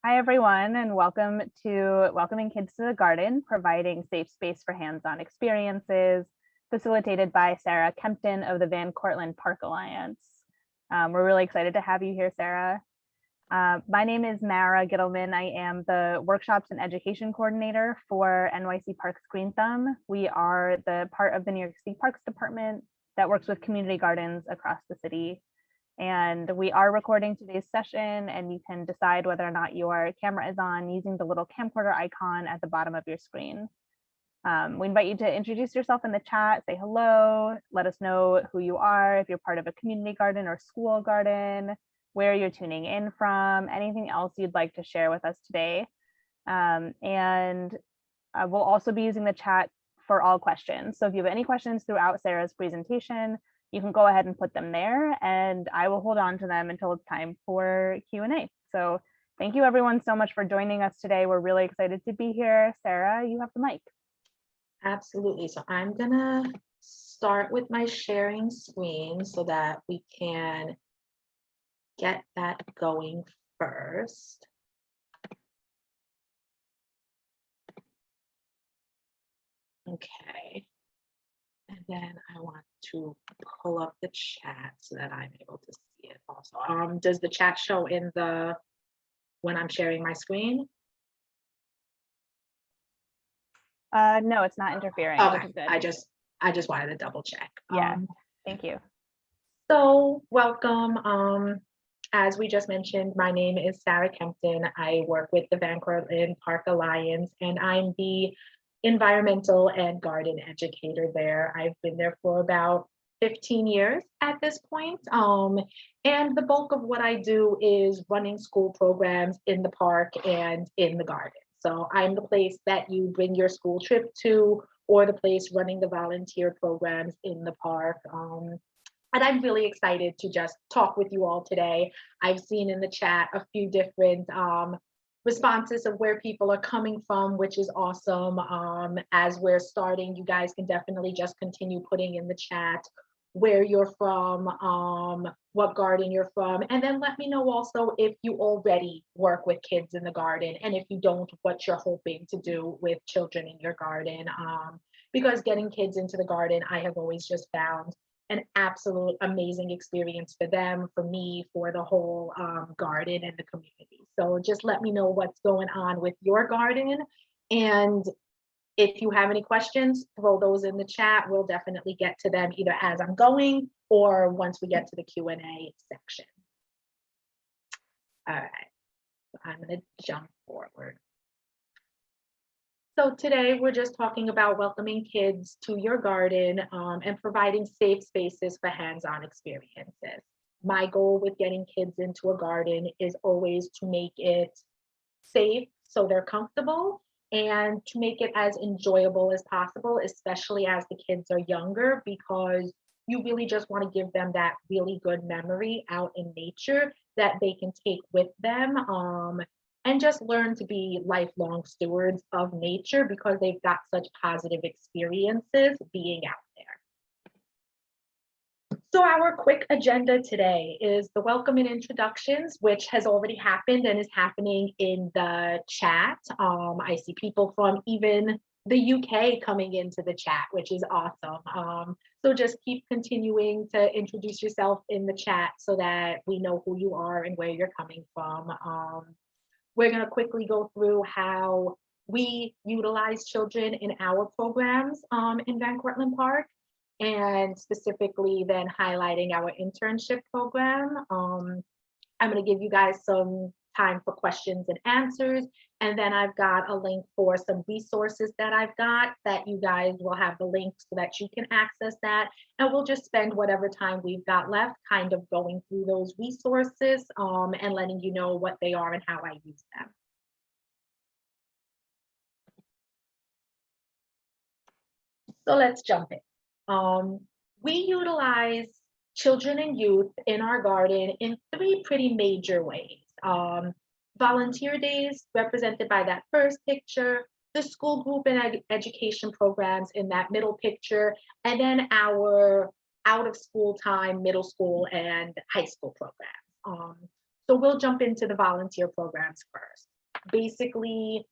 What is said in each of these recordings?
Hi, everyone, and welcome to Welcoming Kids to the Garden, providing safe space for hands-on experiences, facilitated by Sara Kempton of the Cortlandt Park Alliance. We're really excited to have you here, Sara. My name is Sara Gittleman. I am the Workshops and Education Coordinator for NYC Parks GreenThumb. We are the part of the New York City Parks Department that works with community gardens across the city. And we are recording today's session, and you can decide whether or not your camera is on using the little camcorder icon at the bottom of your screen. We invite you to introduce yourself in the chat, say hello, let us know who you are, if you're part of a community garden or school garden, where you're tuning in from, anything else you'd like to share with us today. And we'll also be using the chat for all questions. So if you have any questions throughout Sara's presentation, you can go ahead and put them there, and I will hold on to them until it's time for Q&A. So thank you everyone so much for joining us today. We're really excited to be here. Sara, you have the mic. Absolutely. So I'm gonna start with my sharing screen so that we can get that going first. Okay. And then I want to pull up the chat so that I'm able to see it also. Does the chat show in when I'm sharing my screen? No, it's not interfering. Okay, Which is good. I just wanted to double check. Yeah, thank you. So welcome. As we just mentioned, my name is Sara Kempton. I work with the Cortlandt Park Alliance, and I'm the environmental and garden educator there. I've been there for about 15 years at this point. And the bulk of what I do is running school programs in the park and in the garden. So I'm the place that you bring your school trip to, or the place running the volunteer programs in the park. And I'm really excited to just talk with you all today. I've seen in the chat a few different responses of where people are coming from, which is awesome. As we're starting, you guys can definitely just continue putting in the chat where you're from, what garden you're from, and then let me know also if you already work with kids in the garden, and if you don't, what you're hoping to do with children in your garden. Because getting kids into the garden, I have always just found an absolute amazing experience for them, for me, for the whole garden and the community. So just let me know what's going on with your garden. And if you have any questions, throw those in the chat. We'll definitely get to them either as I'm going or once we get to the Q&A section. All right, so I'm gonna jump forward. So today we're just talking about welcoming kids to your garden and providing safe spaces for hands-on experiences. My goal with getting kids into a garden is always to make it safe so they're comfortable, and to make it as enjoyable as possible, especially as the kids are younger, because you really just want to give them that really good memory out in nature that they can take with them, and just learn to be lifelong stewards of nature because they've got such positive experiences being out there. So our quick agenda today is the welcome and introductions, which has already happened and is happening in the chat. I see people from even the UK coming into the chat, which is awesome. So just keep continuing to introduce yourself in the chat so that we know who you are and where you're coming from. We're going to quickly go through how we utilize children in our programs in Cortlandt Park, and specifically then highlighting our internship program. I'm going to give you guys some time for questions and answers, and then I've got a link for some resources that I've got that you guys will have the link so that you can access that, and we'll just spend whatever time we've got left kind of going through those resources and letting you know what they are and how I use them. So let's jump in. We utilize children and youth in our garden in three pretty major ways. Volunteer days, represented by that first picture, the school group and education programs in that middle picture, and then our out of school time, middle school and high school programs. So we'll jump into the volunteer programs first. basically,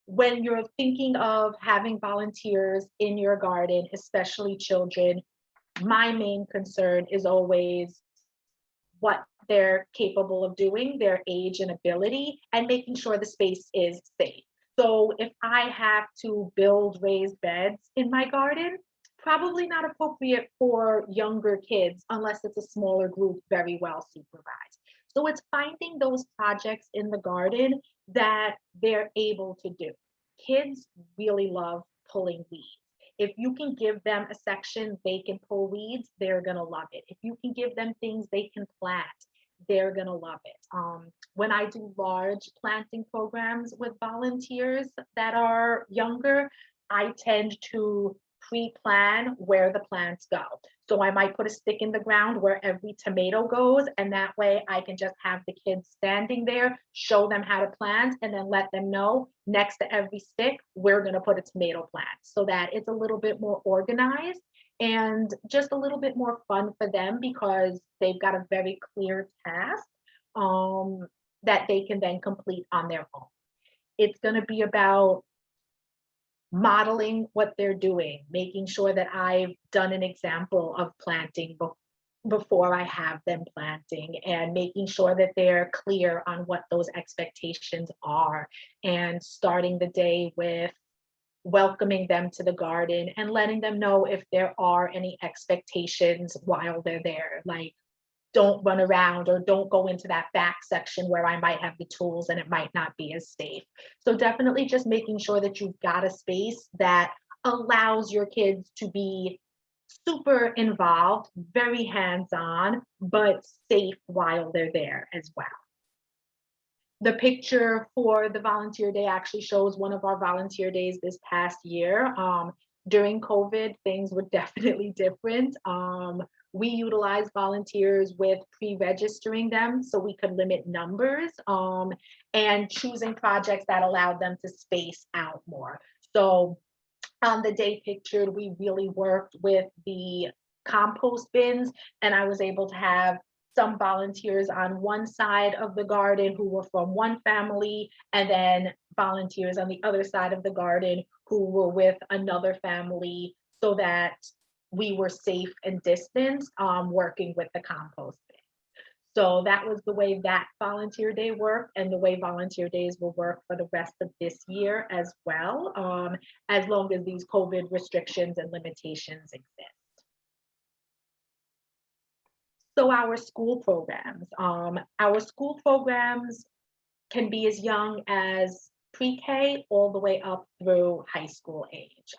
when you're thinking of having volunteers in your garden, especially children, my main concern is always what they're capable of doing, their age and ability, and making sure the space is safe. So if I have to build raised beds in my garden, probably not appropriate for younger kids unless it's a smaller group, very well supervised. So it's finding those projects in the garden that they're able to do. Kids really love pulling weeds. If you can give them a section they can pull weeds, they're gonna love it. If you can give them things they can plant, they're gonna love it. When I do large planting programs with volunteers that are younger, I tend to pre-plan where the plants go. So I might put a stick in the ground where every tomato goes, and that way I can just have the kids standing there, show them how to plant, and then let them know next to every stick, we're gonna put a tomato plant, so that it's a little bit more organized and just a little bit more fun for them because they've got a very clear task that they can then complete on their own. It's gonna be about modeling what they're doing, making sure that I've done an example of planting before I have them planting, and making sure that they're clear on what those expectations are, and starting the day with welcoming them to the garden and letting them know if there are any expectations while they're there, like don't run around or don't go into that back section where I might have the tools and it might not be as safe. So definitely just making sure that you've got a space that allows your kids to be super involved, very hands-on, but safe while they're there as well. The picture for the volunteer day actually shows one of our volunteer days this past year. During COVID, things were definitely different. We utilized volunteers with pre-registering them so we could limit numbers, and choosing projects that allowed them to space out more. So on the day pictured, we really worked with the compost bins, and I was able to have some volunteers on one side of the garden who were from one family, and then volunteers on the other side of the garden who were with another family, so that we were safe and distanced working with the compost bin. So that was the way that volunteer day worked, and the way volunteer days will work for the rest of this year as well, as long as these COVID restrictions and limitations exist. So our school programs can be as young as pre-K all the way up through high school age.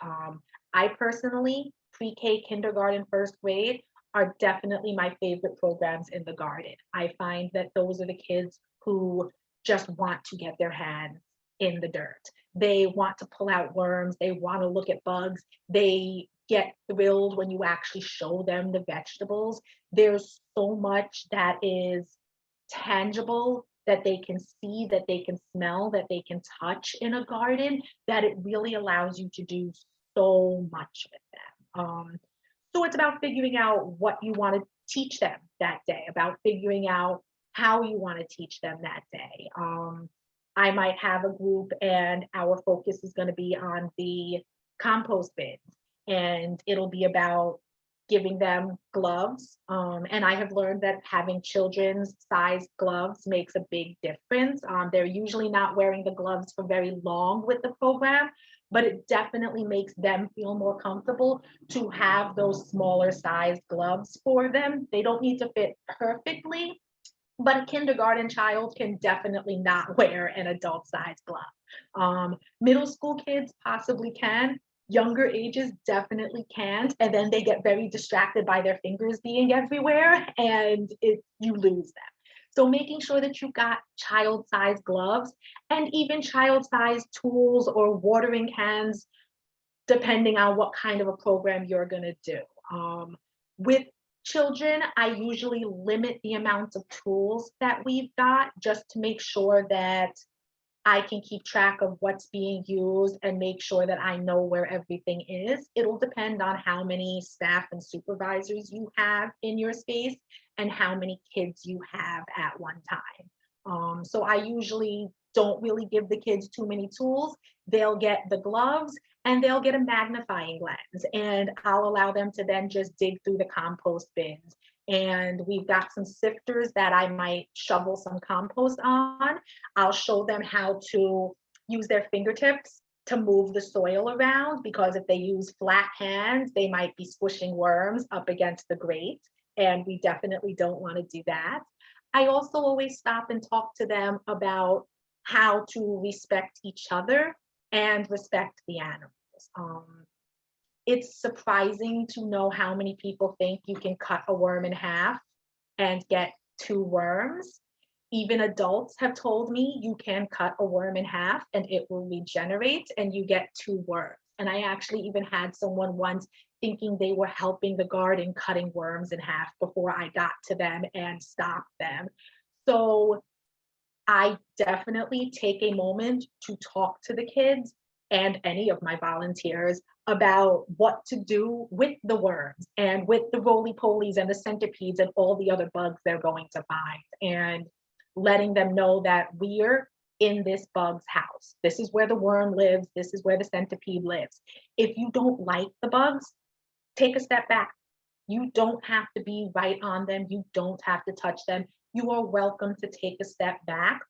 I personally, pre-K, kindergarten, first grade are definitely my favorite programs in the garden. I find that those are the kids who just want to get their hands in the dirt. They want to pull out worms, they want to look at bugs, they get thrilled when you actually show them the vegetables. There's so much that is tangible that they can see, that they can smell, that they can touch in a garden, that it really allows you to do so much with them. So it's about figuring out what you want to teach them that day, about figuring out how you want to teach them that day. I might have a group and our focus is going to be on the compost bins, and it'll be about giving them gloves. And I have learned that having children's sized gloves makes a big difference. They're usually not wearing the gloves for very long with the program, but it definitely makes them feel more comfortable to have those smaller sized gloves for them. They don't need to fit perfectly, but a kindergarten child can definitely not wear an adult sized glove. Middle school kids possibly can. Younger ages definitely can't, and then they get very distracted by their fingers being everywhere, and you lose them. So making sure that you've got child-sized gloves and even child-sized tools or watering cans, depending on what kind of a program you're going to do. With children, I usually limit the amount of tools that we've got just to make sure that I can keep track of what's being used and make sure that I know where everything is. It'll depend on how many staff and supervisors you have in your space and how many kids you have at one time. So I usually don't really give the kids too many tools. They'll get the gloves and they'll get a magnifying lens, and I'll allow them to then just dig through the compost bins. And we've got some sifters that I might shovel some compost on. I'll show them how to use their fingertips to move the soil around, because if they use flat hands, they might be squishing worms up against the grate. And we definitely don't want to do that. I also always stop and talk to them about how to respect each other and respect the animals. It's surprising to know how many people think you can cut a worm in half and get two worms. Even adults have told me you can cut a worm in half and it will regenerate and you get two worms. And I actually even had someone once thinking they were helping the garden cutting worms in half before I got to them and stopped them. So I definitely take a moment to talk to the kids and any of my volunteers about what to do with the worms and with the roly-polies and the centipedes and all the other bugs they're going to find, and letting them know that we're in this bug's house. This is where the worm lives. This is where the centipede lives. If you don't like the bugs, take a step back. You don't have to be right on them. You don't have to touch them. You are welcome to take a step back.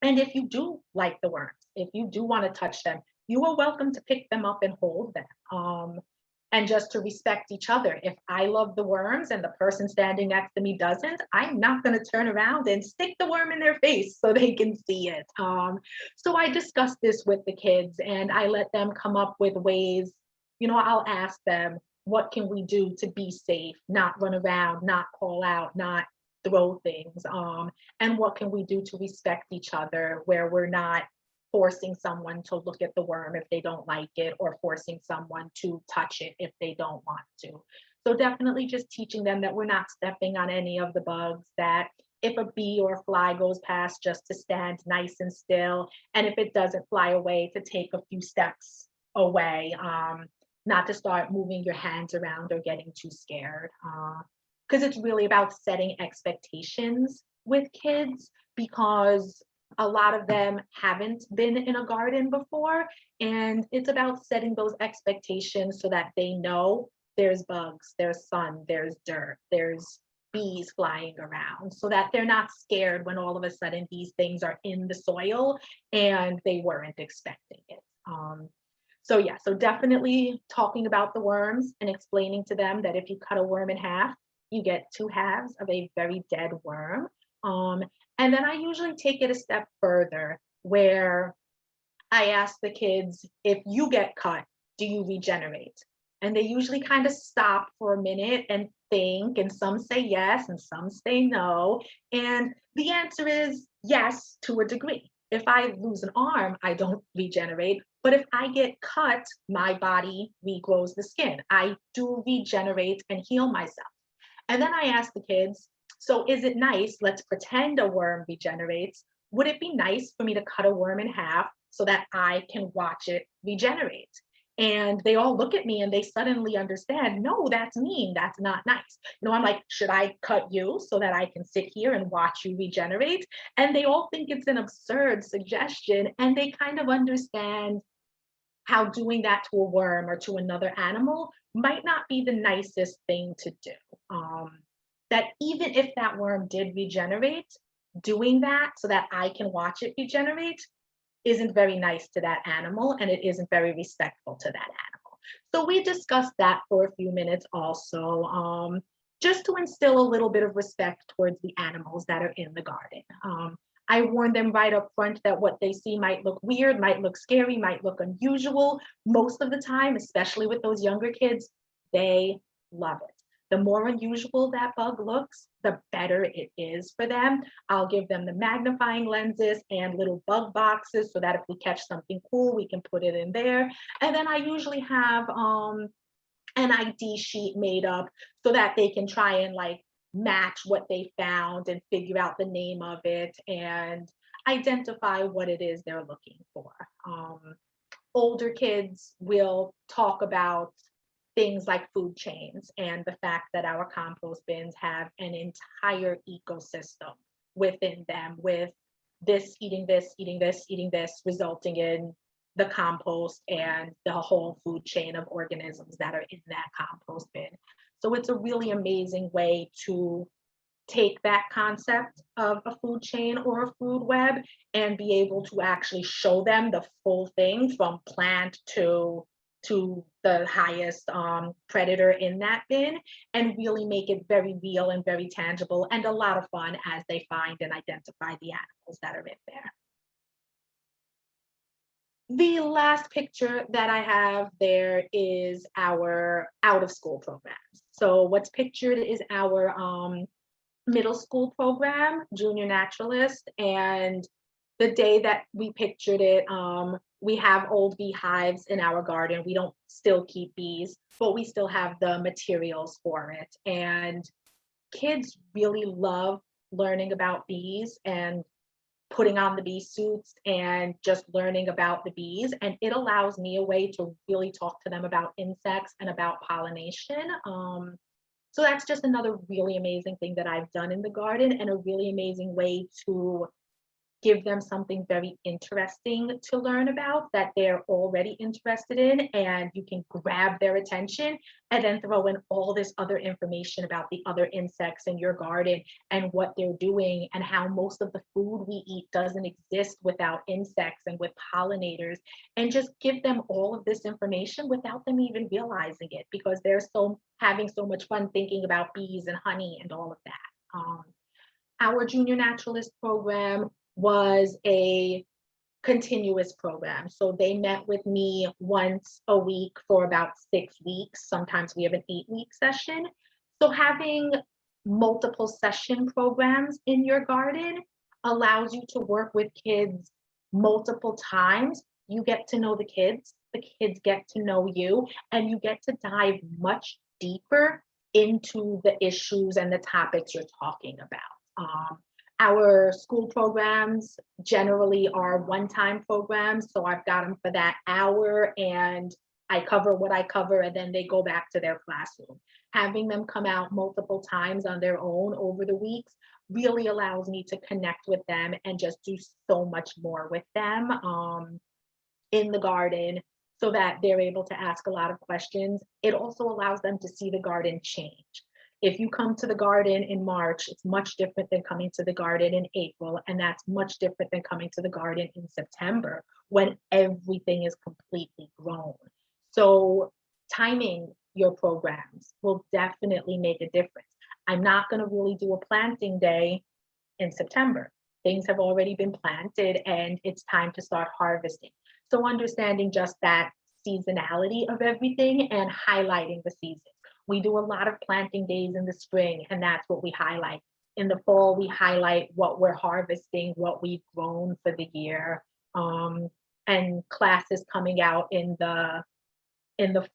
And if you do like the worms, if you do want to touch them, you are welcome to pick them up and hold them. And just to respect each other. If I love the worms and the person standing next to me doesn't, I'm not going to turn around and stick the worm in their face so they can see it. So I discuss this with the kids and I let them come up with ways. I'll ask them, what can we do to be safe, not run around, not call out, not throw things? And what can we do to respect each other, where we're not forcing someone to look at the worm if they don't like it, or forcing someone to touch it if they don't want to. So definitely just teaching them that we're not stepping on any of the bugs, that if a bee or a fly goes past, just to stand nice and still. And if it doesn't fly away, to take a few steps away, not to start moving your hands around or getting too scared. Because it's really about setting expectations with kids, because a lot of them haven't been in a garden before, and it's about setting those expectations so that they know there's bugs, there's sun, there's dirt, there's bees flying around, so that they're not scared when all of a sudden these things are in the soil and they weren't expecting it. So definitely talking about the worms and explaining to them that if you cut a worm in half, you get two halves of a very dead worm. And then I usually take it a step further, where I ask the kids, if you get cut, do you regenerate? And they usually kind of stop for a minute and think, and some say yes, and some say no. And the answer is yes, to a degree. If I lose an arm, I don't regenerate. But if I get cut, my body regrows the skin. I do regenerate and heal myself. And then I ask the kids, so is it nice? Let's pretend a worm regenerates. Would it be nice for me to cut a worm in half so that I can watch it regenerate? And they all look at me and they suddenly understand, no, that's mean. That's not nice. I'm like, should I cut you so that I can sit here and watch you regenerate? And they all think it's an absurd suggestion. And they kind of understand how doing that to a worm or to another animal might not be the nicest thing to do. That even if that worm did regenerate, doing that so that I can watch it regenerate isn't very nice to that animal, and it isn't very respectful to that animal. So we discussed that for a few minutes also, just to instill a little bit of respect towards the animals that are in the garden. I warned them right up front that what they see might look weird, might look scary, might look unusual. Most of the time, especially with those younger kids, they love it. The more unusual that bug looks, the better it is for them. I'll give them the magnifying lenses and little bug boxes so that if we catch something cool, we can put it in there. And then I usually have an ID sheet made up so that they can try and match what they found and figure out the name of it and identify what it is they're looking for. Older kids will talk about things like food chains and the fact that our compost bins have an entire ecosystem within them, with this, eating this, eating this, eating this, resulting in the compost and the whole food chain of organisms that are in that compost bin. So it's a really amazing way to take that concept of a food chain or a food web and be able to actually show them the full thing from plant to the highest predator in that bin, and really make it very real and very tangible and a lot of fun as they find and identify the animals that are in there. The last picture that I have there is our out of school programs. So what's pictured is our middle school program, Junior Naturalist, and the day that we pictured it, we have old beehives in our garden. We don't still keep bees, but we still have the materials for it. And kids really love learning about bees and putting on the bee suits and just learning about the bees. And it allows me a way to really talk to them about insects and about pollination. So that's just another really amazing thing that I've done in the garden, and a really amazing way to give them something very interesting to learn about that they're already interested in, and you can grab their attention and then throw in all this other information about the other insects in your garden and what they're doing, and how most of the food we eat doesn't exist without insects and with pollinators, and just give them all of this information without them even realizing it, because they're having so much fun thinking about bees and honey and all of that. Our Junior Naturalist program was a continuous program. So they met with me once a week for about 6 weeks. Sometimes we have an 8-week session. So having multiple session programs in your garden allows you to work with kids multiple times. You get to know the kids get to know you, and you get to dive much deeper into the issues and the topics you're talking about. Our school programs generally are one-time programs, so I've got them for that hour and I cover what I cover, and then they go back to their classroom. Having them come out multiple times on their own over the weeks really allows me to connect with them and just do so much more with them in the garden, so that they're able to ask a lot of questions. It also allows them to see the garden change. If you come to the garden in March, it's much different than coming to the garden in April, and that's much different than coming to the garden in September when everything is completely grown. So timing your programs will definitely make a difference. I'm not going to really do a planting day in September. Things have already been planted and it's time to start harvesting. So understanding just that seasonality of everything and highlighting the seasons. We do a lot of planting days in the spring, and that's what we highlight. In the fall, we highlight what we're harvesting, what we've grown for the year. And classes coming out in the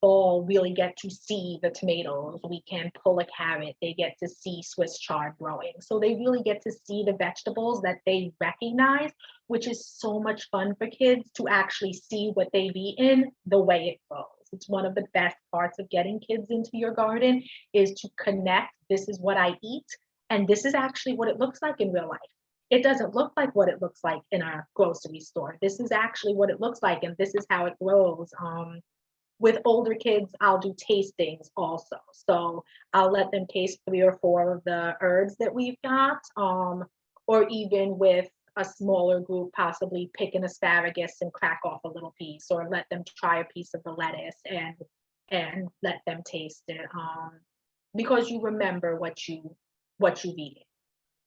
fall really get to see the tomatoes. We can pull a carrot. They get to see Swiss chard growing. So they really get to see the vegetables that they recognize, which is so much fun for kids to actually see what they've eaten the way it grows. It's one of the best parts of getting kids into your garden, is to connect. This is what I eat, and this is actually what it looks like in real life. It doesn't look like what it looks like in a grocery store. This is actually what it looks like, and this is how it grows. With older kids, I'll do tastings also. So I'll let them taste 3 or 4 of the herbs that we've got, or even with a smaller group, possibly pick an asparagus and crack off a little piece, or let them try a piece of the lettuce and let them taste it, because you remember what you've eaten.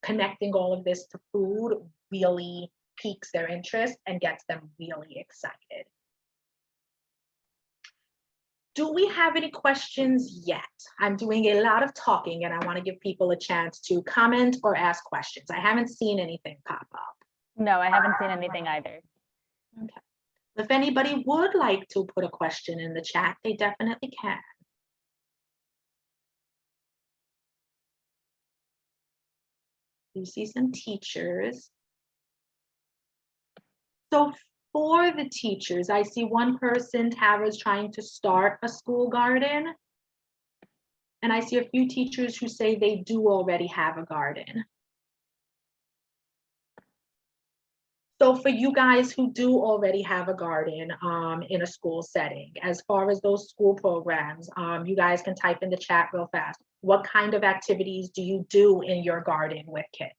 Connecting all of this to food really piques their interest and gets them really excited. Do we have any questions yet? I'm doing a lot of talking and I want to give people a chance to comment or ask questions. I haven't seen anything pop up. No, I haven't seen anything either. Okay. If anybody would like to put a question in the chat, they definitely can. You see some teachers. So for the teachers, I see one person, Tara's trying to start a school garden. And I see a few teachers who say they do already have a garden. So for you guys who do already have a garden in a school setting, as far as those school programs, you guys can type in the chat real fast. What kind of activities do you do in your garden with kids?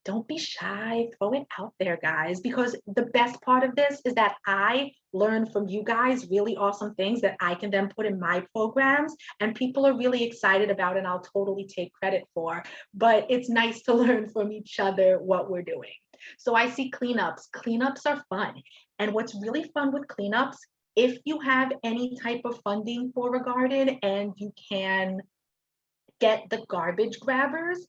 Don't be shy, throw it out there, guys, because the best part of this is that I learn from you guys really awesome things that I can then put in my programs, and people are really excited about, and I'll totally take credit for. But it's nice to learn from each other what we're doing. So I see cleanups. Cleanups are fun. And what's really fun with cleanups, if you have any type of funding for a garden and you can get the garbage grabbers,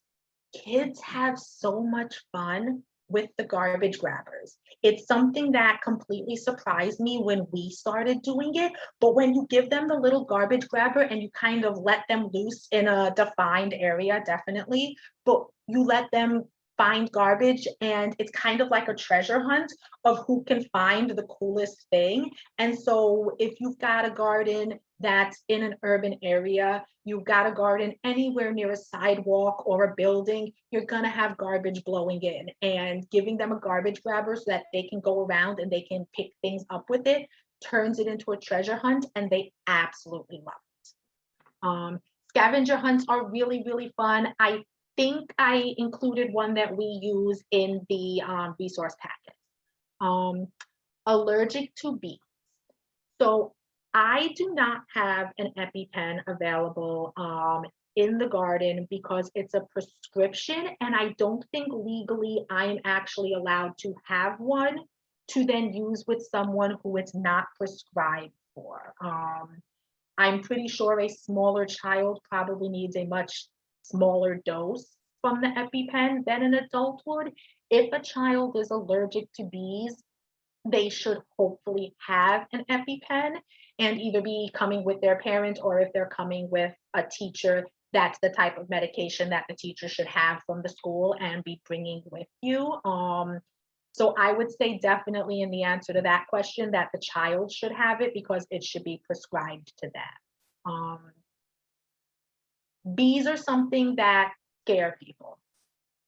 kids have so much fun with the garbage grabbers. It's something that completely surprised me when we started doing it. But when you give them the little garbage grabber and you kind of let them loose in a defined area, definitely, but you let them find garbage, and it's kind of like a treasure hunt of who can find the coolest thing. And so if you've got a garden that's in an urban area, you've got a garden anywhere near a sidewalk or a building, you're gonna have garbage blowing in, and giving them a garbage grabber so that they can go around and they can pick things up with it turns it into a treasure hunt, and they absolutely love it. Scavenger hunts are really, really fun. I think I included one that we use in the resource packet. Allergic to bees. So I do not have an EpiPen available in the garden because it's a prescription, and I don't think legally I'm actually allowed to have one to then use with someone who it's not prescribed for. I'm pretty sure a smaller child probably needs a much smaller dose from the EpiPen than an adult would. If a child is allergic to bees, they should hopefully have an EpiPen and either be coming with their parent, or if they're coming with a teacher, that's the type of medication that the teacher should have from the school and be bringing with you. So I would say definitely in the answer to that question that the child should have it because it should be prescribed to them. Bees are something that scare people.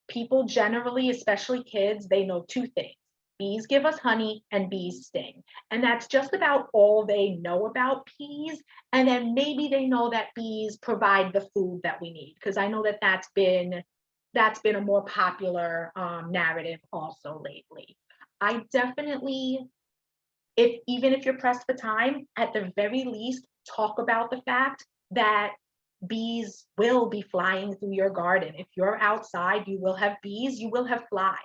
People generally, especially kids, they know two things. Bees give us honey and bees sting. And that's just about all they know about bees. And then maybe they know that bees provide the food that we need, because I know that that's been a more popular narrative also lately. I definitely, even if you're pressed for time, at the very least, talk about the fact that bees will be flying through your garden. If you're outside, you will have bees, you will have flies.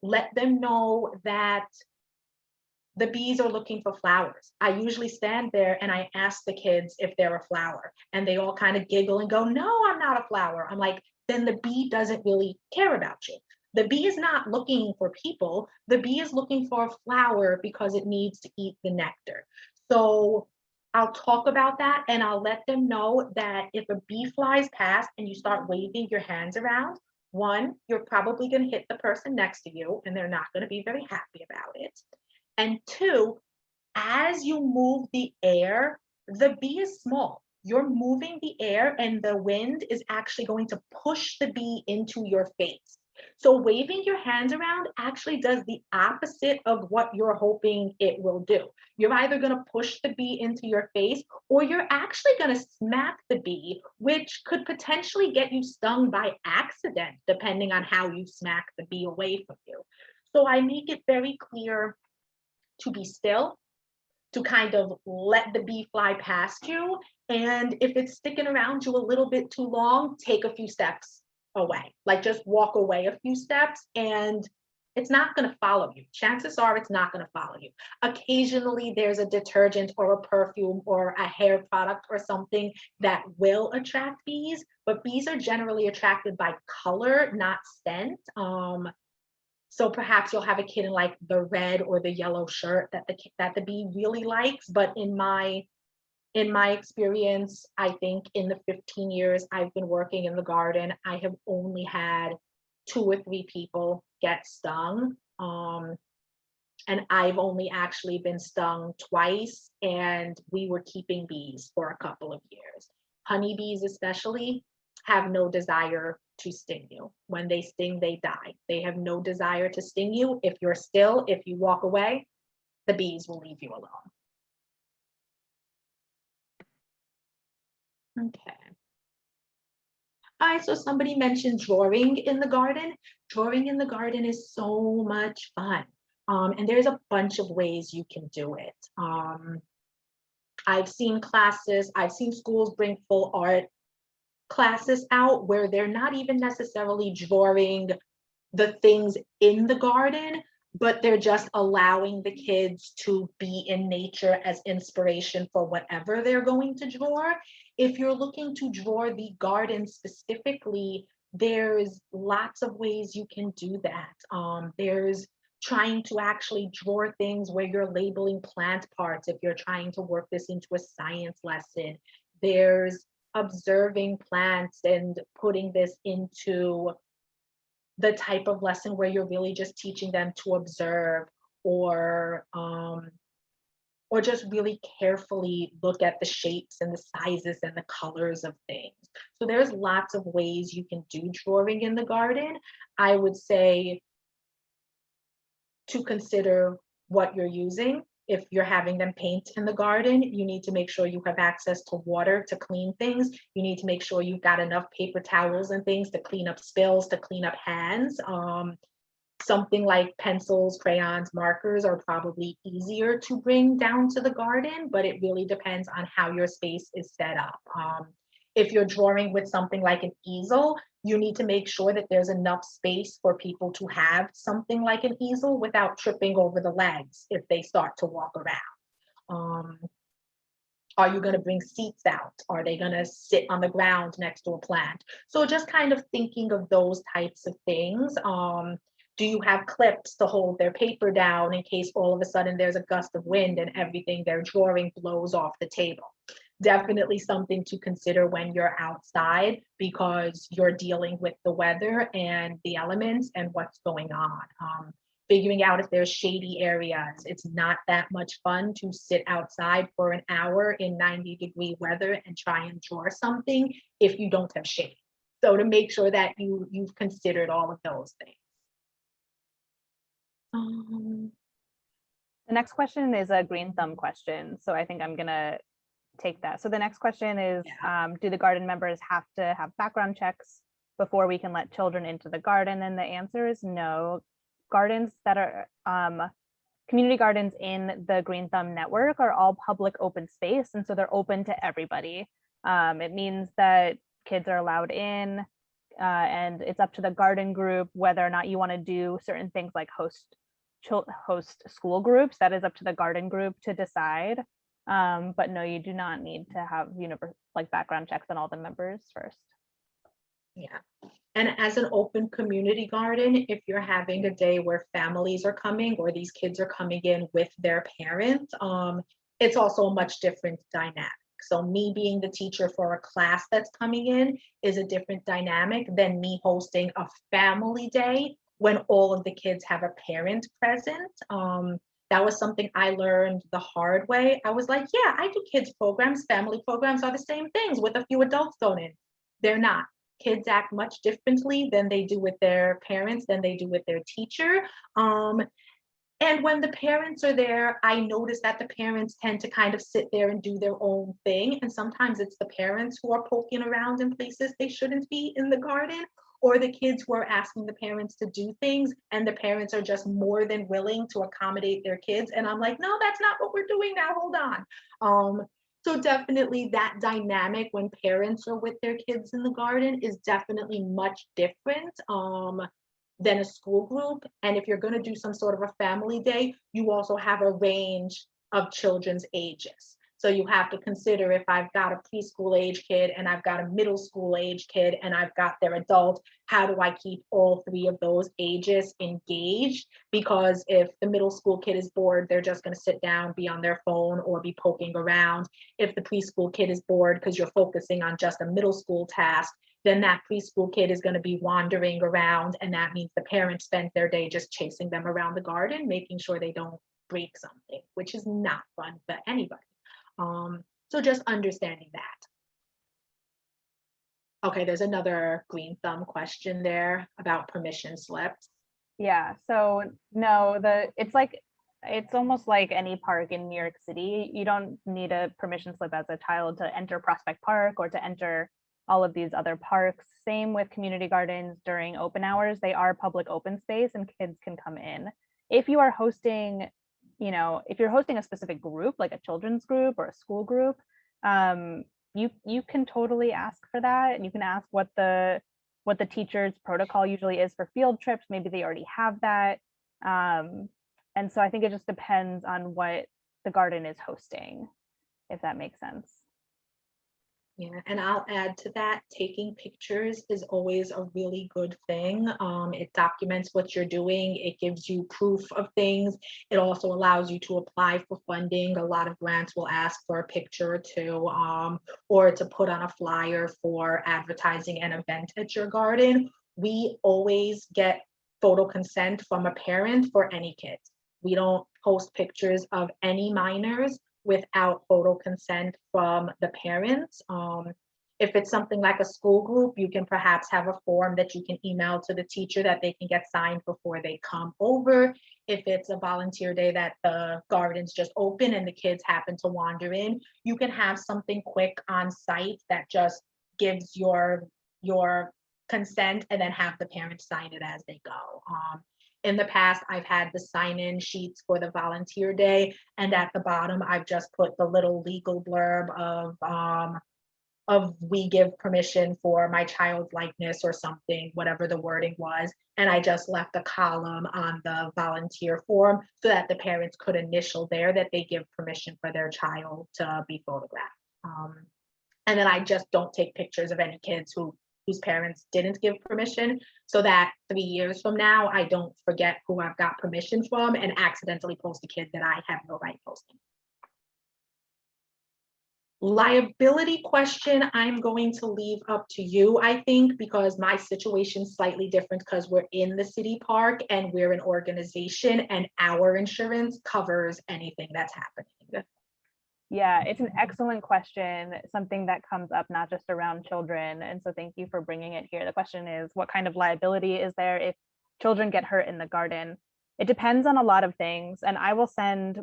Let them know that the bees are looking for flowers. I usually stand there and I ask the kids if they're a flower, and they all kind of giggle and go, "No, I'm not a flower." I'm like, then the bee doesn't really care about you. The bee is not looking for people. The bee is looking for a flower because it needs to eat the nectar. So I'll talk about that, and I'll let them know that if a bee flies past and you start waving your hands around, one, you're probably going to hit the person next to you and they're not going to be very happy about it. And two, as you move the air, the bee is small. You're moving the air, and the wind is actually going to push the bee into your face. So waving your hands around actually does the opposite of what you're hoping it will do. You're either going to push the bee into your face, or you're actually going to smack the bee, which could potentially get you stung by accident, depending on how you smack the bee away from you. So I make it very clear to be still, to kind of let the bee fly past you. And if it's sticking around you a little bit too long, take a few steps away. Like just walk away a few steps, and it's not going to follow you. Chances are it's not going to follow you. Occasionally there's a detergent or a perfume or a hair product or something that will attract bees, but bees are generally attracted by color, not scent. So perhaps you'll have a kid in like the red or the yellow shirt that the bee really likes. But in my experience, I think in the 15 years I've been working in the garden, I have only had 2 or 3 people get stung. And I've only actually been stung twice, and we were keeping bees for a couple of years. Honeybees especially have no desire to sting you. When they sting, they die. They have no desire to sting you. If you're still, if you walk away, the bees will leave you alone. Okay. All right, so somebody mentioned drawing in the garden. Drawing in the garden is so much fun. And there's a bunch of ways you can do it. I've seen classes, I've seen schools bring full art classes out where they're not even necessarily drawing the things in the garden, but they're just allowing the kids to be in nature as inspiration for whatever they're going to draw. If you're looking to draw the garden specifically, there's lots of ways you can do that. There's trying to actually draw things where you're labeling plant parts if you're trying to work this into a science lesson. There's observing plants and putting this into the type of lesson where you're really just teaching them to observe or just really carefully look at the shapes and the sizes and the colors of things. So there's lots of ways you can do drawing in the garden. I would say to consider what you're using. If you're having them paint in the garden, you need to make sure you have access to water to clean things. You need to make sure you've got enough paper towels and things to clean up spills, to clean up hands. Something like pencils, crayons, markers are probably easier to bring down to the garden, but it really depends on how your space is set up. If you're drawing with something like an easel, you need to make sure that there's enough space for people to have something like an easel without tripping over the legs if they start to walk around. Are you going to bring seats out? Are they going to sit on the ground next to a plant? So just kind of thinking of those types of things. Do you have clips to hold their paper down in case all of a sudden there's a gust of wind and everything they're drawing blows off the table? Definitely something to consider when you're outside because you're dealing with the weather and the elements and what's going on. Figuring out if there's shady areas. It's not that much fun to sit outside for an hour in 90-degree weather and try and draw something if you don't have shade. So to make sure that you've considered all of those things. The next question is a GreenThumb question. So I think I'm gonna take that. So the next question is, do the garden members have to have background checks before we can let children into the garden? And the answer is no. Gardens that are community gardens in the GreenThumb network are all public open space. And so they're open to everybody. It means that kids are allowed in and it's up to the garden group whether or not you want to do certain things like host school groups. That is up to the garden group to decide. But no, you do not need to have background checks on all the members first. Yeah. And as an open community garden, if you're having a day where families are coming or these kids are coming in with their parents, it's also a much different dynamic. So me being the teacher for a class that's coming in is a different dynamic than me hosting a family day when all of the kids have a parent present. That was something I learned the hard way. I was like, yeah, I do kids programs. Family programs are the same things with a few adults thrown in. They're not. Kids act much differently than they do with their parents, than they do with their teacher. And when the parents are there, I notice that the parents tend to kind of sit there and do their own thing. And sometimes it's the parents who are poking around in places they shouldn't be in the garden, or the kids who are asking the parents to do things and the parents are just more than willing to accommodate their kids. And I'm like, no, that's not what we're doing now, hold on. So definitely that dynamic when parents are with their kids in the garden is definitely much different than a school group. And if you're going to do some sort of a family day, you also have a range of children's ages. So you have to consider if I've got a preschool age kid and I've got a middle school age kid and I've got their adult, how do I keep all three of those ages engaged? Because if the middle school kid is bored, they're just going to sit down, be on their phone or be poking around. If the preschool kid is bored because you're focusing on just a middle school task, then that preschool kid is going to be wandering around, and that means the parents spend their day just chasing them around the garden, making sure they don't break something, which is not fun for anybody. So just understanding that. Okay, there's another GreenThumb question there about permission slips. Yeah, so no, it's almost like any park in New York City. You don't need a permission slip as a child to enter Prospect Park or to enter all of these other parks. Same with community gardens during open hours. They are public open space and kids can come in. If you are hosting, if you're hosting a specific group, like a children's group or a school group, you can totally ask for that, and you can ask what the teacher's protocol usually is for field trips. Maybe they already have that. And so I think it just depends on what the garden is hosting, if that makes sense. Yeah, and I'll add to that, taking pictures is always a really good thing. It documents what you're doing. It gives you proof of things. It also allows you to apply for funding. A lot of grants will ask for a picture or two, or to put on a flyer for advertising an event at your garden. We always get photo consent from a parent for any kids. We don't post pictures of any minors without photo consent from the parents. If it's something like a school group, you can perhaps have a form that you can email to the teacher that they can get signed before they come over. If it's a volunteer day that the garden's just open and the kids happen to wander in, you can have something quick on site that just gives your consent, and then have the parents sign it as they go. In the past, I've had the sign-in sheets for the volunteer day, and at the bottom, I've just put the little legal blurb of we give permission for my child's likeness or something, whatever the wording was. And I just left a column on the volunteer form so that the parents could initial there that they give permission for their child to be photographed. And then I just don't take pictures of any kids whose parents didn't give permission, so that 3 years from now, I don't forget who I've got permission from and accidentally post a kid that I have no right posting. Liability question, I'm going to leave up to you, I think, because my situation's slightly different because we're in the city park and we're an organization and our insurance covers anything that's happening. Yeah, it's an excellent question, something that comes up not just around children. And so thank you for bringing it here. The question is, what kind of liability is there if children get hurt in the garden? It depends on a lot of things. And I will send,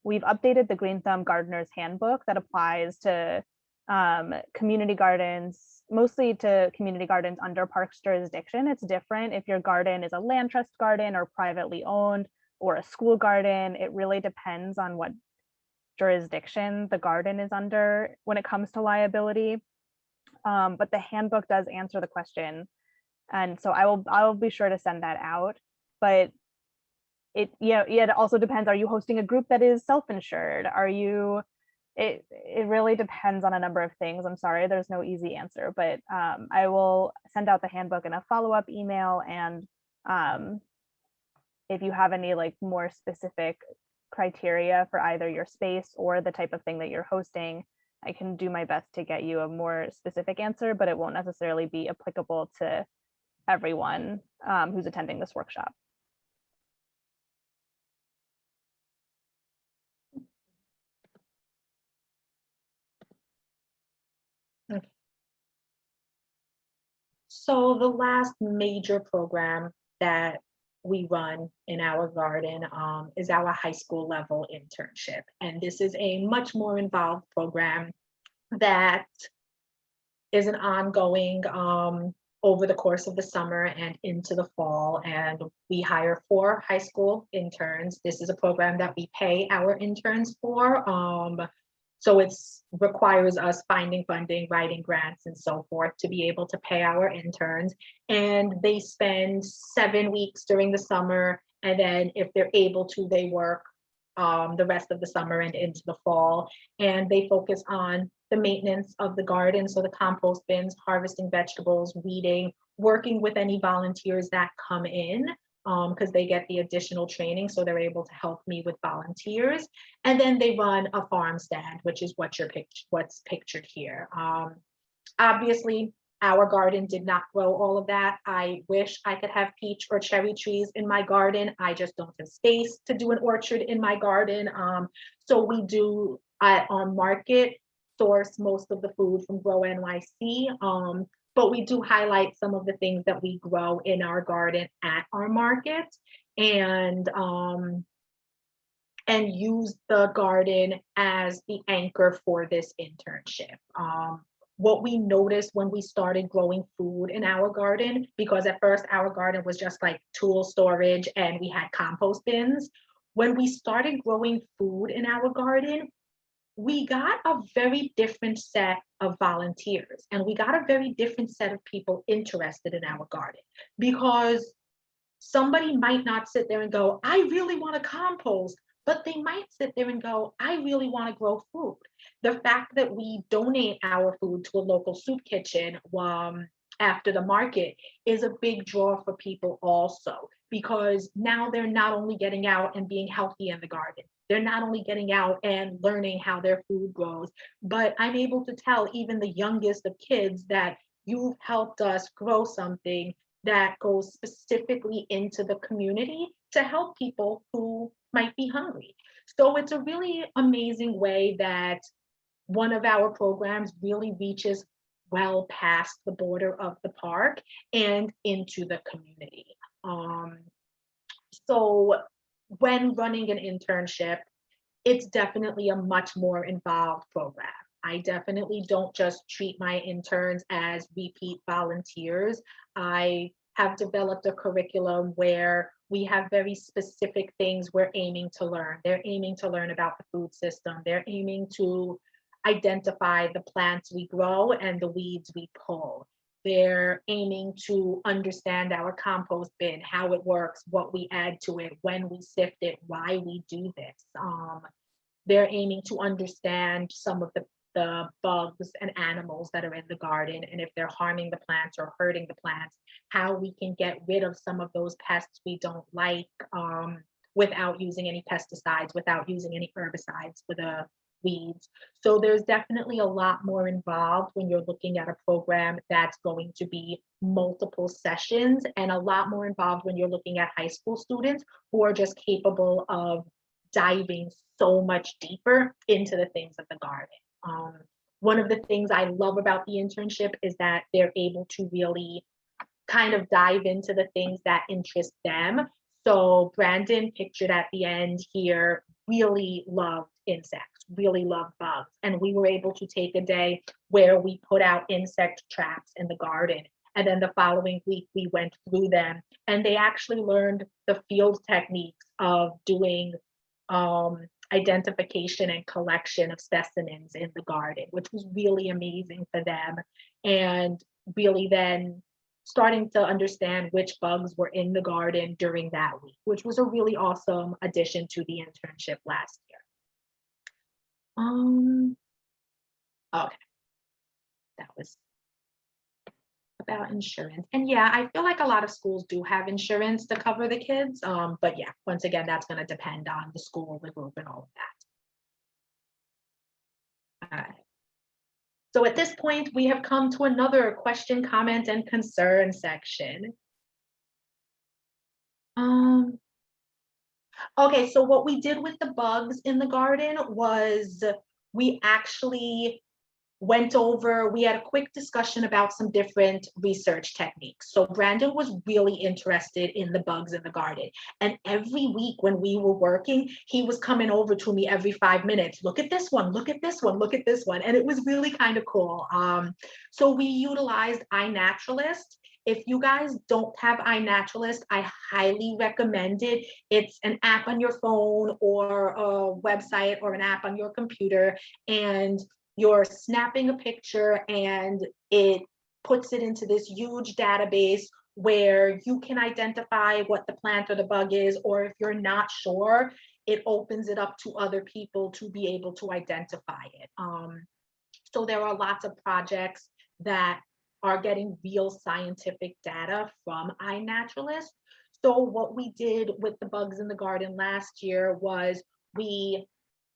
we've updated the GreenThumb Gardener's Handbook that applies to community gardens, mostly to community gardens under parks jurisdiction. It's different if your garden is a land trust garden or privately owned or a school garden. It really depends on what jurisdiction the garden is under when it comes to liability. But the handbook does answer the question. And so I will be sure to send that out. But it also depends. Are you hosting a group that is self-insured? It really depends on a number of things. I'm sorry, there's no easy answer, but I will send out the handbook in a follow-up email. And if you have any like more specific criteria for either your space or the type of thing that you're hosting, I can do my best to get you a more specific answer, but it won't necessarily be applicable to everyone who's attending this workshop. Okay. So the last major program that we run in our garden is our high school level internship. And this is a much more involved program that is an ongoing over the course of the summer and into the fall. And we hire 4 high school interns. This is a program that we pay our interns for. So it requires us finding funding, writing grants, and so forth to be able to pay our interns. And they spend 7 weeks during the summer. And then if they're able to, they work the rest of the summer and into the fall. And they focus on the maintenance of the garden. So the compost bins, harvesting vegetables, weeding, working with any volunteers that come in, because they get the additional training, so they're able to help me with volunteers. And then they run a farm stand, which is what's pictured here. Obviously, Our garden did not grow all of that. I wish I could have peach or cherry trees in my garden. I just don't have space to do an orchard in my garden. So we do on market source most of the food from Grow NYC. But we do highlight some of the things that we grow in our garden at our market, and use the garden as the anchor for this internship. What we noticed when we started growing food in our garden, because at first our garden was just like tool storage and we had compost bins. When we started growing food in our garden, we got a very different set of volunteers, and we got a very different set of people interested in our garden, because somebody might not sit there and go, I really want to compost, but they might sit there and go, I really want to grow food. The fact that we donate our food to a local soup kitchen after the market is a big draw for people also, because now they're not only getting out and being healthy in the garden, they're not only getting out and learning how their food grows, but I'm able to tell even the youngest of kids that you've helped us grow something that goes specifically into the community to help people who might be hungry. So it's a really amazing way that one of our programs really reaches well past the border of the park and into the community. So when running an internship, it's definitely a much more involved program. I definitely don't just treat my interns as repeat volunteers. I have developed a curriculum where we have very specific things we're aiming to learn. They're aiming to learn about the food system. They're aiming to identify the plants we grow and the weeds we pull. They're aiming to understand our compost bin, how it works, what we add to it, when we sift it, why we do this. They're aiming to understand some of the bugs and animals that are in the garden, and if they're harming the plants or hurting the plants, how we can get rid of some of those pests we don't like, without using any pesticides, without using any herbicides for the weeds. So there's definitely a lot more involved when you're looking at a program that's going to be multiple sessions, and a lot more involved when you're looking at high school students who are just capable of diving so much deeper into the things of the garden. One of the things I love about the internship is that they're able to really kind of dive into the things that interest them. So Brandon, pictured at the end here, really loved insects, really loved bugs. And we were able to take a day where we put out insect traps in the garden. And then the following week, we went through them, and they actually learned the field techniques of doing identification and collection of specimens in the garden, which was really amazing for them. And really then starting to understand which bugs were in the garden during that week, which was a really awesome addition to the internship last year. Okay, that was about insurance. And yeah, I feel like a lot of schools do have insurance to cover the kids. But yeah, once again, that's going to depend on the school, the group, and all of that. All right. So at this point, we have come to another question, comment, and concern section. Okay, so what we did with the bugs in the garden was we actually went over, we had a quick discussion about some different research techniques. So Brandon was really interested in the bugs in the garden. And every week when we were working, he was coming over to me every 5 minutes. Look at this one, look at this one, look at this one. And it was really kind of cool. So we utilized iNaturalist. If you guys don't have iNaturalist, I highly recommend it. It's an app on your phone or a website or an app on your computer, and you're snapping a picture and it puts it into this huge database where you can identify what the plant or the bug is, or if you're not sure, it opens it up to other people to be able to identify it. So there are lots of projects that are getting real scientific data from iNaturalist. So what we did with the bugs in the garden last year was we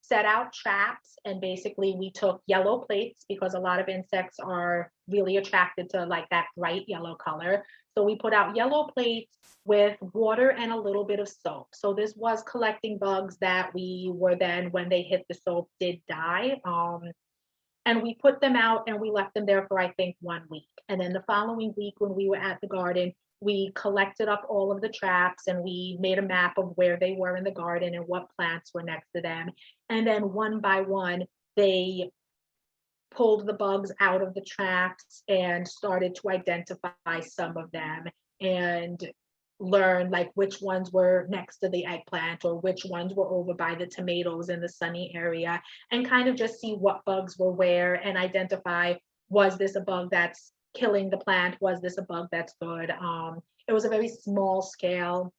set out traps, and basically we took yellow plates because a lot of insects are really attracted to like that bright yellow color. So we put out yellow plates with water and a little bit of soap. So this was collecting bugs that we were then, when they hit the soap, did die. And we put them out and we left them there for, I think, 1 week. And then the following week, when we were at the garden, we collected up all of the traps and we made a map of where they were in the garden and what plants were next to them. And then one by one, they pulled the bugs out of the traps and started to identify some of them and learn like which ones were next to the eggplant or which ones were over by the tomatoes in the sunny area, and kind of just see what bugs were where and identify, was this a bug that's killing the plant? Was this a bug that's good? It was a very small scale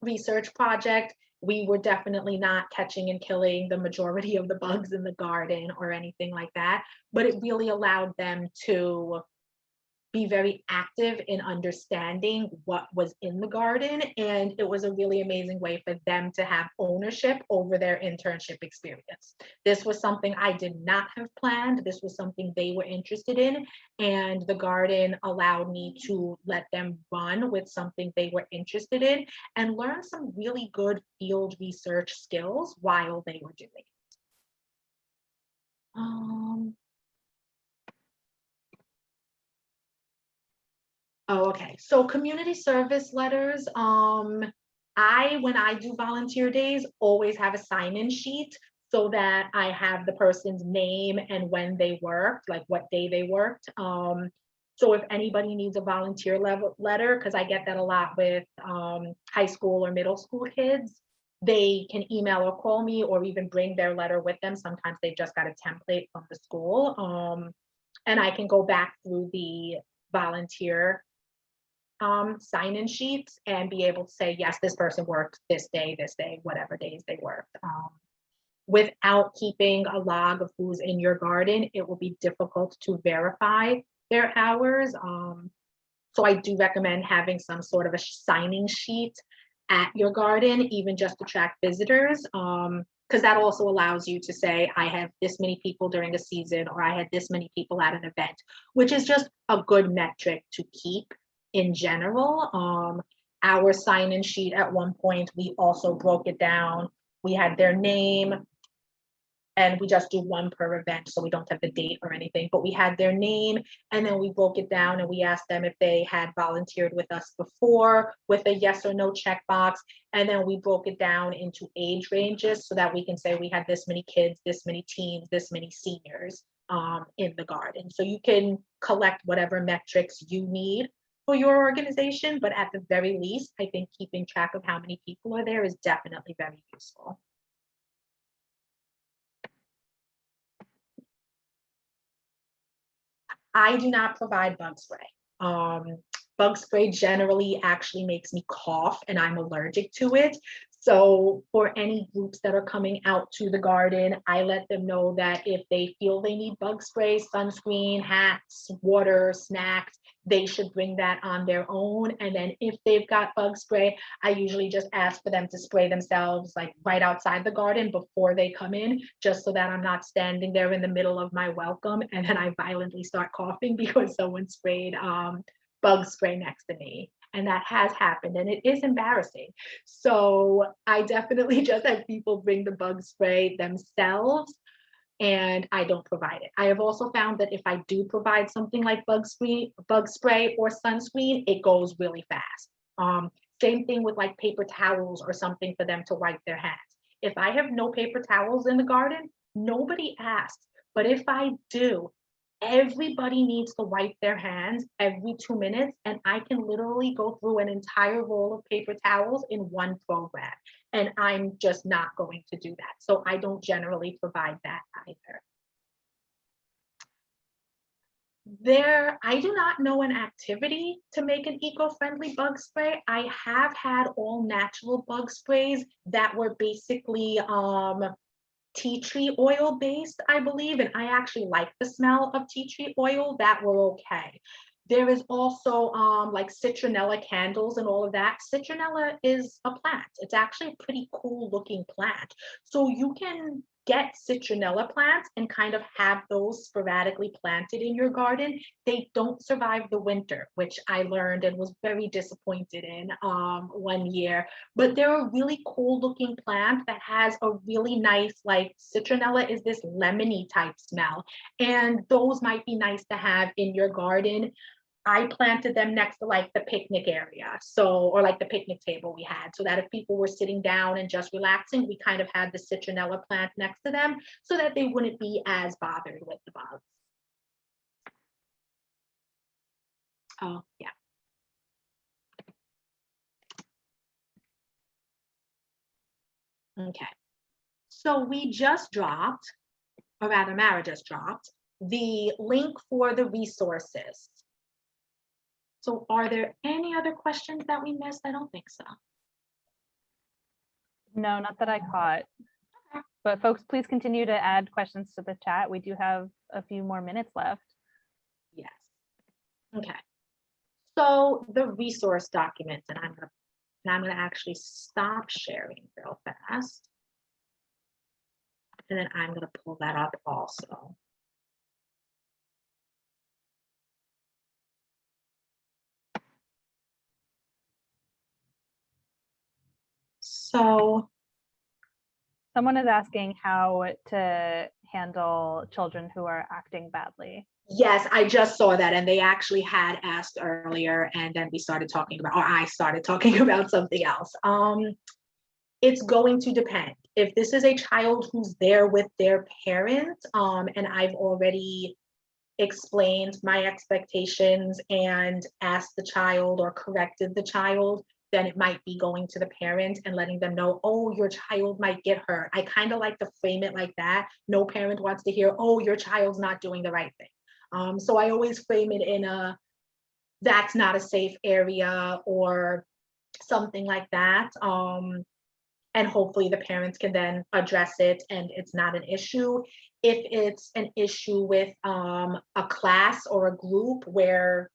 research project. We were definitely not catching and killing the majority of the bugs in the garden or anything like that, but it really allowed them to be very active in understanding what was in the garden. And it was a really amazing way for them to have ownership over their internship experience. This was something I did not have planned. This was something they were interested in. And the garden allowed me to let them run with something they were interested in and learn some really good field research skills while they were doing it. Oh, okay. So community service letters, when I do volunteer days, always have a sign-in sheet so that I have the person's name and when they worked, like what day they worked. So if anybody needs a volunteer letter, because I get that a lot with high school or middle school kids, they can email or call me or even bring their letter with them. Sometimes they've just got a template from the school. And I can go back through the volunteer sign-in sheets and be able to say, yes, this person worked this day, whatever days they worked. Without keeping a log of who's in your garden, it will be difficult to verify their hours. So I do recommend having some sort of a signing sheet at your garden, even just to track visitors, because that also allows you to say, I have this many people during a season, or I had this many people at an event, which is just a good metric to keep in general. Our sign-in sheet at one point, we also broke it down. We had their name, and we just do one per event, so we don't have the date or anything, but we had their name, and then we broke it down and we asked them if they had volunteered with us before with a yes or no checkbox. And then we broke it down into age ranges so that we can say we had this many kids, this many teens, this many seniors in the garden. So you can collect whatever metrics you need for your organization, but at the very least, I think keeping track of how many people are there is definitely very useful. I do not provide bug spray. Bug spray generally actually makes me cough and I'm allergic to it. So for any groups that are coming out to the garden, I let them know that if they feel they need bug spray, sunscreen, hats, water, snacks, they should bring that on their own. And then if they've got bug spray, I usually just ask for them to spray themselves like right outside the garden before they come in, just so that I'm not standing there in the middle of my welcome and then I violently start coughing because someone sprayed bug spray next to me. And that has happened and it is embarrassing. So I definitely just have people bring the bug spray themselves and I don't provide it. I have also found that if I do provide something like bug spray or sunscreen, it goes really fast. Same thing with like paper towels or something for them to wipe their hands. If I have no paper towels in the garden, nobody asks. But if I do, everybody needs to wipe their hands every 2 minutes, and I can literally go through an entire roll of paper towels in one program, and I'm just not going to do that. So I don't generally provide that either. I do not know an activity to make an eco-friendly bug spray. I have had all natural bug sprays that were basically tea tree oil based, I believe, and I actually like the smell of tea tree oil. That were okay. There is also like citronella candles and all of that. Citronella is a plant. It's actually a pretty cool looking plant. So you can get citronella plants and kind of have those sporadically planted in your garden, they don't survive the winter, which I learned and was very disappointed in one year. But they're a really cool looking plant that has a really nice, like citronella is this lemony type smell. And those might be nice to have in your garden. I planted them next to like the picnic area. So, or like the picnic table we had, so that if people were sitting down and just relaxing, we kind of had the citronella plant next to them so that they wouldn't be as bothered with the bugs. Oh, yeah. Okay. So we just dropped, or rather Mara just dropped, the link for the resources. So are there any other questions that we missed? I don't think so. No, not that I caught. Okay. But folks, please continue to add questions to the chat. We do have a few more minutes left. Yes. Okay. So the resource documents, and I'm gonna actually stop sharing real fast. And then I'm gonna pull that up also. So someone is asking how to handle children who are acting badly. yes, I just saw that, and they actually had asked earlier, and then we started talking about, or I started talking about something else. It's going to depend. If this is a child who's there with their parent, and I've already explained my expectations and asked the child or corrected the child, then it might be going to the parent and letting them know, oh, your child might get hurt. I kind of like to frame it like that. No parent wants to hear, oh, your child's not doing the right thing. So I always frame it in a, that's not a safe area or something like that. And hopefully the parents can then address it and it's not an issue. If it's an issue with a class or a group where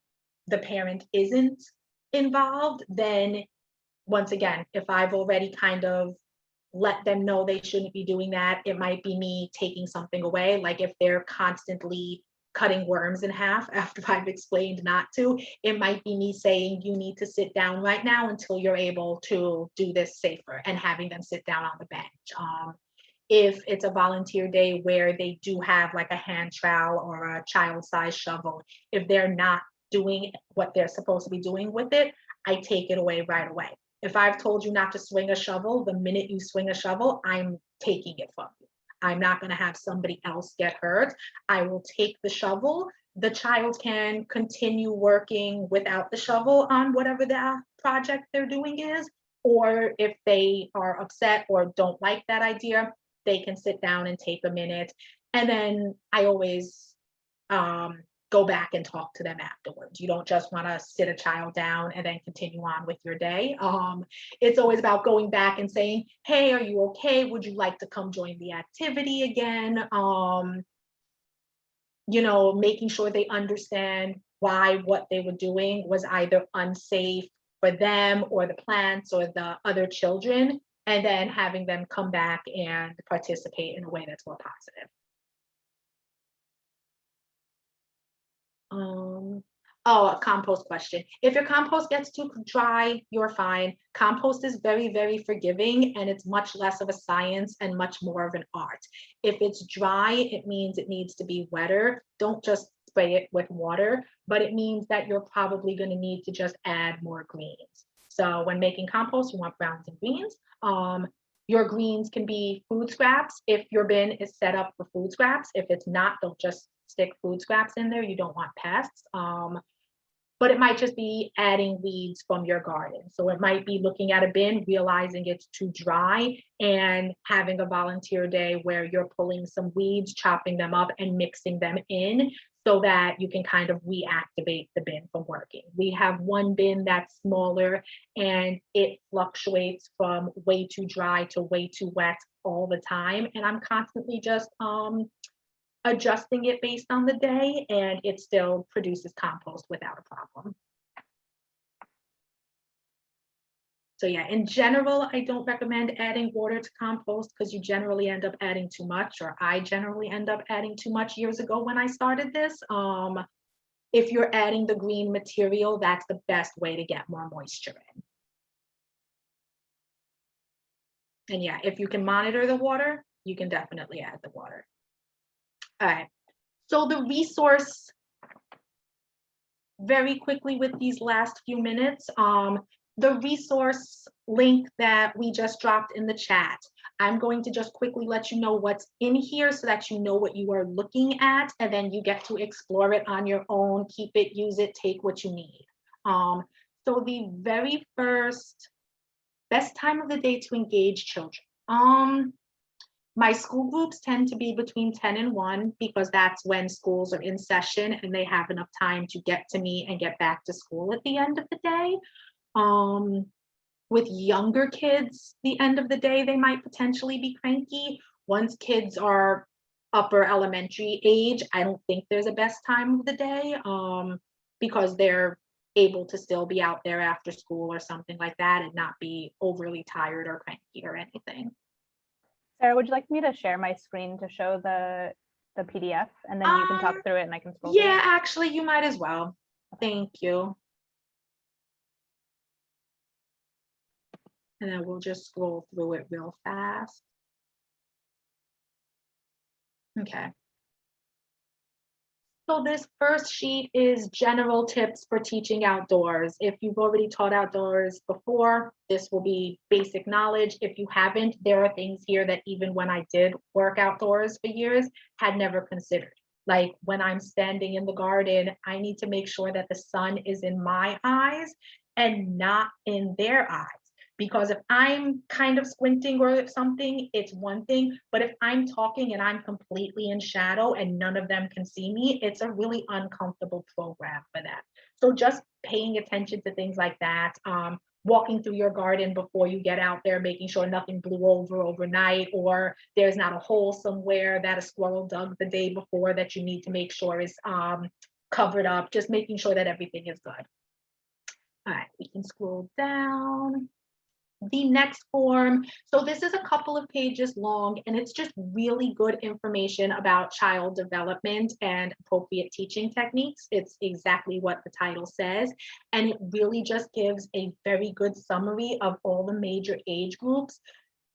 the parent isn't involved, then once again, if I've already kind of let them know they shouldn't be doing that, it might be me taking something away. Like if they're constantly cutting worms in half after I've explained not to, it might be me saying, you need to sit down right now until you're able to do this safer, and having them sit down on the bench. If it's a volunteer day where they do have like a hand trowel or a child-sized shovel, if they're not doing what they're supposed to be doing with it, I take it away right away. If I've told you not to swing a shovel, the minute you swing a shovel, I'm taking it from you. I'm not going to have somebody else get hurt. I will take the shovel. The child can continue working without the shovel on whatever the project they're doing is. Or if they are upset or don't like that idea, they can sit down and take a minute. And then I always go back and talk to them afterwards. You don't just want to sit a child down and then continue on with your day. It's always about going back and saying, hey, are you okay? Would you like to come join the activity again? You know, making sure they understand why what they were doing was either unsafe for them or the plants or the other children, and then having them come back and participate in a way that's more positive. Oh, a compost question. If your compost gets too dry, you're fine. Compost is very, very forgiving, and it's much less of a science and much more of an art. If it's dry, it means it needs to be wetter. Don't just spray it with water, but it means that you're probably going to need to just add more greens. So when making compost, you want browns and greens. Your greens can be food scraps if your bin is set up for food scraps. If it's not, don't just stick food scraps in there. You don't want pests. But it might just be adding weeds from your garden. So it might be looking at a bin, realizing it's too dry, and having a volunteer day where you're pulling some weeds, chopping them up and mixing them in so that you can kind of reactivate the bin from working. We have one bin that's smaller and it fluctuates from way too dry to way too wet all the time. And I'm constantly just adjusting it based on the day, and it still produces compost without a problem. So yeah, in general, I don't recommend adding water to compost because you generally end up adding too much, or I generally end up adding too much years ago when I started this. If you're adding the green material, that's the best way to get more moisture in. And yeah, if you can monitor the water, you can definitely add the water. All right, so the resource, very quickly with these last few minutes, the resource link that we just dropped in the chat. I'm going to just quickly let you know what's in here so that you know what you are looking at, and then you get to explore it on your own, keep it, use it, take what you need. So the very first best time of the day to engage children. My school groups tend to be between 10 and 1 because that's when schools are in session and they have enough time to get to me and get back to school at the end of the day. With younger kids, the end of the day, they might potentially be cranky. Once kids are upper elementary age, I don't think there's a best time of the day because they're able to still be out there after school or something like that and not be overly tired or cranky or anything. Sarah, would you like me to share my screen to show the PDF, and then you can talk through it and I can scroll through Yeah, it? actually, you might as well. Thank you. And then we'll just scroll through it real fast. Okay. So this first sheet is general tips for teaching outdoors. If you've already taught outdoors before, this will be basic knowledge. If you haven't, there are things here that even when I did work outdoors for years, had never considered. Like when I'm standing in the garden, I need to make sure that the sun is in my eyes and not in their eyes. Because if I'm kind of squinting or something, it's one thing. But if I'm talking and I'm completely in shadow and none of them can see me, it's a really uncomfortable program for them. So just paying attention to things like that, walking through your garden before you get out there, making sure nothing blew over overnight, or there's not a hole somewhere that a squirrel dug the day before that you need to make sure is covered up, just making sure that everything is good. All right, we can scroll down. The next form, so this is a couple of pages long and it's just really good information about child development and appropriate teaching techniques. It's exactly what the title says, and it really just gives a very good summary of all the major age groups,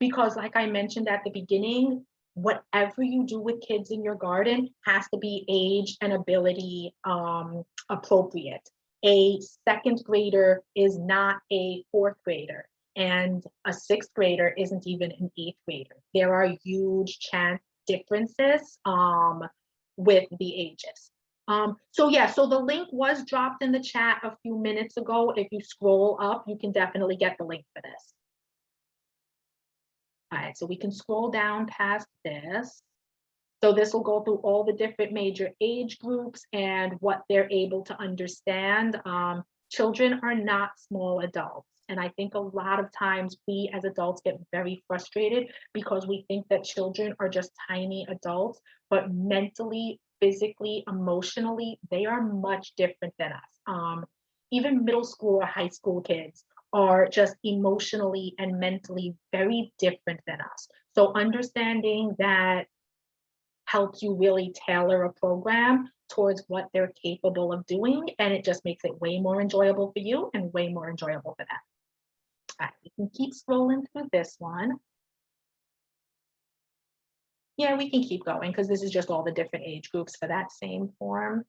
because like I mentioned at the beginning, whatever you do with kids in your garden has to be age and ability appropriate. A second grader is not a fourth grader, and a sixth grader isn't even an eighth grader. There are huge chance differences with the ages. So the link was dropped in the chat a few minutes ago. If you scroll up, you can definitely get the link for this. All right, so we can scroll down past this. So this will go through all the different major age groups and what they're able to understand. Children are not small adults. And I think a lot of times we as adults get very frustrated because we think that children are just tiny adults, but mentally, physically, emotionally, they are much different than us. Even middle school or high school kids are just emotionally and mentally very different than us. So understanding that helps you really tailor a program towards what they're capable of doing, and it just makes it way more enjoyable for you and way more enjoyable for them. All right, we can keep scrolling through this one. Yeah, we can keep going because this is just all the different age groups for that same form.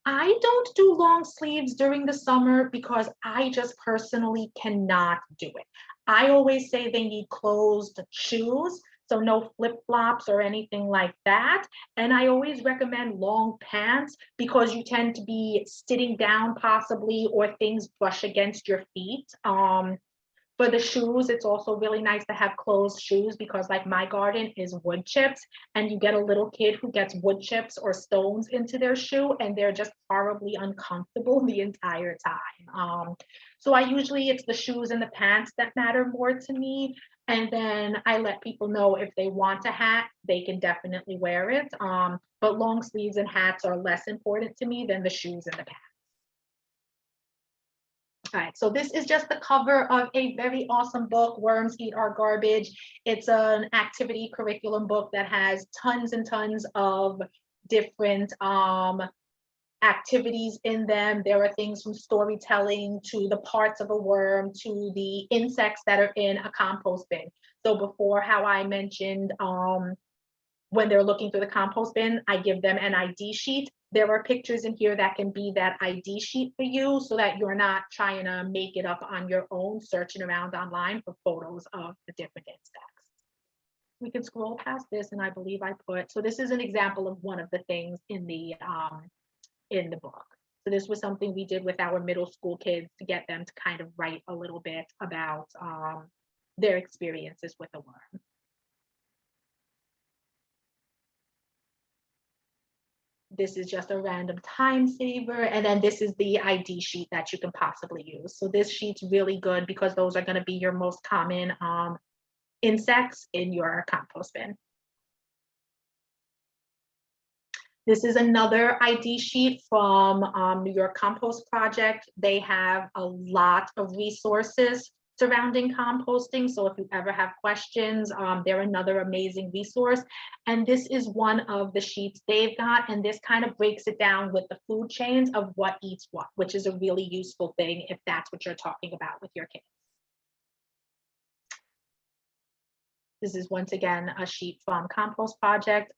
I don't do long sleeves during the summer because I just personally cannot do it. I always say they need closed shoes, so no flip-flops or anything like that. And I always recommend long pants because you tend to be sitting down possibly, or things brush against your feet. For the shoes, it's also really nice to have closed shoes because like my garden is wood chips and you get a little kid who gets wood chips or stones into their shoe and they're just horribly uncomfortable the entire time. So it's the shoes and the pants that matter more to me. And then I let people know if they want a hat, they can definitely wear it. But long sleeves and hats are less important to me than the shoes and the pants. All right, so this is just the cover of a very awesome book, Worms Eat Our Garbage. It's an activity curriculum book that has tons and tons of different activities in them. There are things from storytelling to the parts of a worm to the insects that are in a compost bin. So before, how I mentioned when they're looking through the compost bin, I give them an ID sheet. There are pictures in here that can be that ID sheet for you so that you're not trying to make it up on your own, searching around online for photos of the different insects. We can scroll past this, and I believe so this is an example of one of the things in the book. So this was something we did with our middle school kids to get them to kind of write a little bit about their experiences with a worm. This is just a random time saver. And then this is the ID sheet that you can possibly use. So this sheet's really good because those are going to be your most common insects in your compost bin. This is another ID sheet from your Compost Project. They have a lot of resources surrounding composting. So if you ever have questions, they're another amazing resource. And this is one of the sheets they've got. And this kind of breaks it down with the food chains of what eats what, which is a really useful thing if that's what you're talking about with your kids. This is once again a sheet from Compost Project.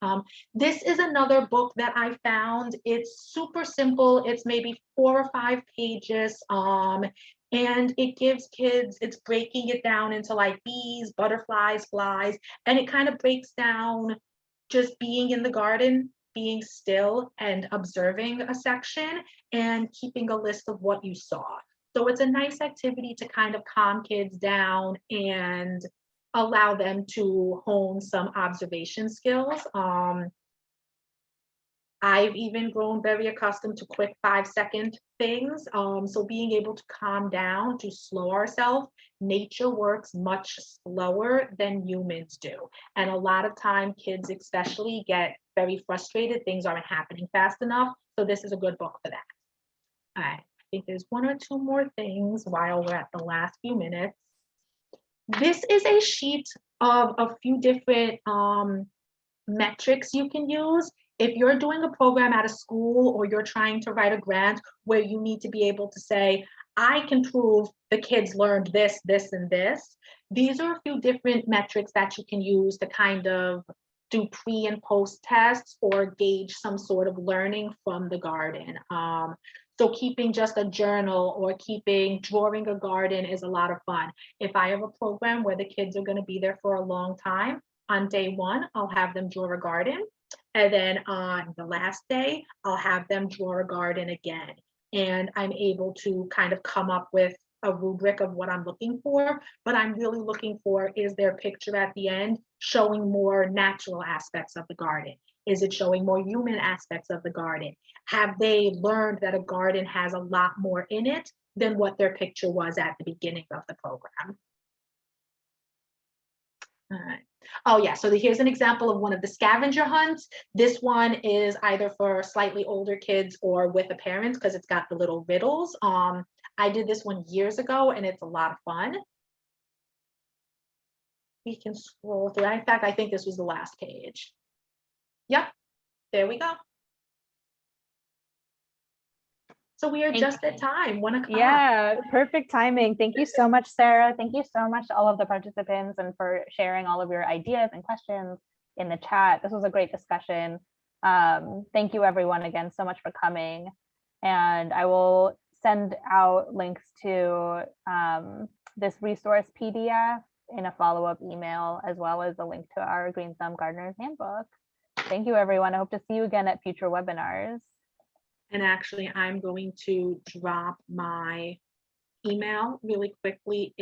This is another book that I found. It's super simple. It's maybe 4 or 5 pages. And it gives kids, it's breaking it down into like bees, butterflies, flies, and it kind of breaks down just being in the garden, being still and observing a section and keeping a list of what you saw. So it's a nice activity to kind of calm kids down and allow them to hone some observation skills. I've even grown very accustomed to quick 5-second things. So being able to calm down, to slow ourselves, nature works much slower than humans do. And a lot of time kids especially get very frustrated. Things aren't happening fast enough. So this is a good book for that. All right, I think there's 1 or 2 more things while we're at the last few minutes. This is a sheet of a few different metrics you can use. If you're doing a program at a school or you're trying to write a grant where you need to be able to say, I can prove the kids learned this, this, and this. These are a few different metrics that you can use to kind of do pre and post tests or gauge some sort of learning from the garden. So keeping just a journal or drawing a garden is a lot of fun. If I have a program where the kids are going to be there for a long time, on day 1, I'll have them draw a garden. And then on the last day, I'll have them draw a garden again. And I'm able to kind of come up with a rubric of what I'm looking for, but I'm really looking for, is their picture at the end showing more natural aspects of the garden? Is it showing more human aspects of the garden? Have they learned that a garden has a lot more in it than what their picture was at the beginning of the program? All right. Oh yeah, so here's an example of one of the scavenger hunts. This one is either for slightly older kids or with a parent because it's got the little riddles. I did this one years ago and it's a lot of fun. We can scroll through. In fact, I think this was the last page. Yep, there we go. So we are just at time, 1 o'clock. Yeah, perfect timing. Thank you so much, Sarah. Thank you so much to all of the participants and for sharing all of your ideas and questions in the chat. This was a great discussion. Thank you everyone again so much for coming. And I will send out links to this resource PDF in a follow-up email, as well as a link to our GreenThumb Gardener's Handbook. Thank you everyone. I hope to see you again at future webinars. And actually, I'm going to drop my email really quickly